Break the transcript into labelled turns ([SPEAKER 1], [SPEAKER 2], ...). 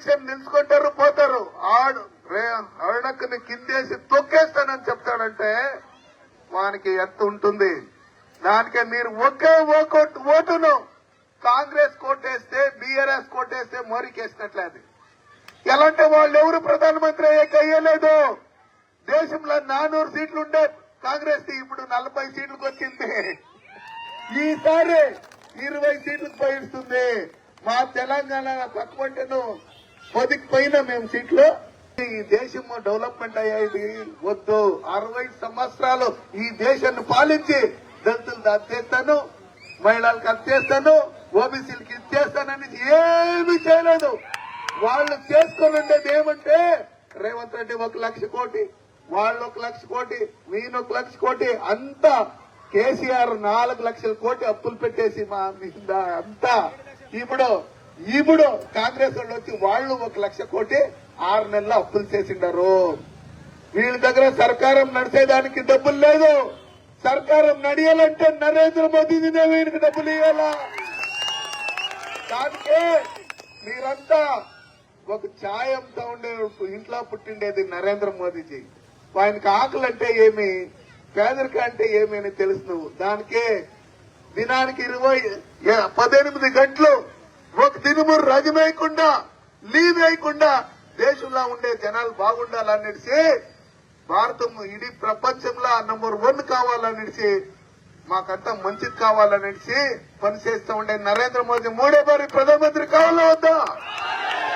[SPEAKER 1] Election నిలుచుకుంటారు పోతారు. అరుణక్కని కిందేసి తొక్కేస్తానని చెప్తాడంటే వానికి ఎంత ఉంటుంది. దానికే మీరు ఒకే ఓటును కాంగ్రెస్ కోటేస్తే బీఆర్ఎస్ కోటేస్తే మోరికేసినట్లేదు. ఎలాంటి వాళ్ళు ఎవరు ప్రధానమంత్రి అయ్యలేదు. దేశంలో 400 సీట్లు ఉండే కాంగ్రెస్ ఇప్పుడు 40 సీట్లకు వచ్చింది. ఈసారి 20 సీట్లకు పోయిస్తుంది. మా తెలంగాణ తక్కువంటేను 10కి పైన మేము సీట్లు. ఈ దేశం డెవలప్మెంట్ అయ్యేది వద్దు. 60 సంవత్సరాలు ఈ దేశాన్ని పాలించి దళితులు అత్తేస్తాను, మహిళలకు అత్తేస్తాను, ఓబీసీలకి ఇచ్చేస్తానని ఏమీ చేయలేదు. వాళ్ళు చేసుకుని ఉండేది ఏమంటే రేవంత్ రెడ్డి 1 లక్ష కోటి, వాళ్ళు 1 లక్ష కోటి, వీళ్ళు 1 లక్ష కోటి, అంతా కేసీఆర్ 4 లక్షల కోటి అప్పులు పెట్టేసి మా మీద అంతా. ఇప్పుడు కాంగ్రెస్ వాళ్ళు వచ్చి వాళ్ళు 1 లక్ష కోటి 6 నెలల్లో అప్పులు చేసిండారు. వీళ్ళ దగ్గర సర్కారం నడిచేదానికి డబ్బులు లేదు. సర్కారం నడియాలంటే నరేంద్ర మోదీనే వీళ్ళకి డబ్బులు ఇవ్వాలా. దానికే మీరంతా ఒక ఛాయంతో ఉండే ఇంట్లో పుట్టిండేది నరేంద్ర మోదీజీ. ఆయనకి ఆకలి అంటే ఏమి, పేదరిక అంటే ఏమి అని తెలుసు నువ్వు. దానికే దినానికి 18 గంటలు ఒక దినము రజం వేయకుండా లీవ్ వేయకుండా దేశంలో ఉండే జనాలు బాగుండాలనేసి భారతం ఇడీ ప్రపంచంలో నంబర్ 1 కావాలనేసి మాకంతా మంచిది కావాలనేసి పనిచేస్తూ ఉండే నరేంద్ర మోదీ 3వ ప్రధానమంత్రి కావాలా వద్దా?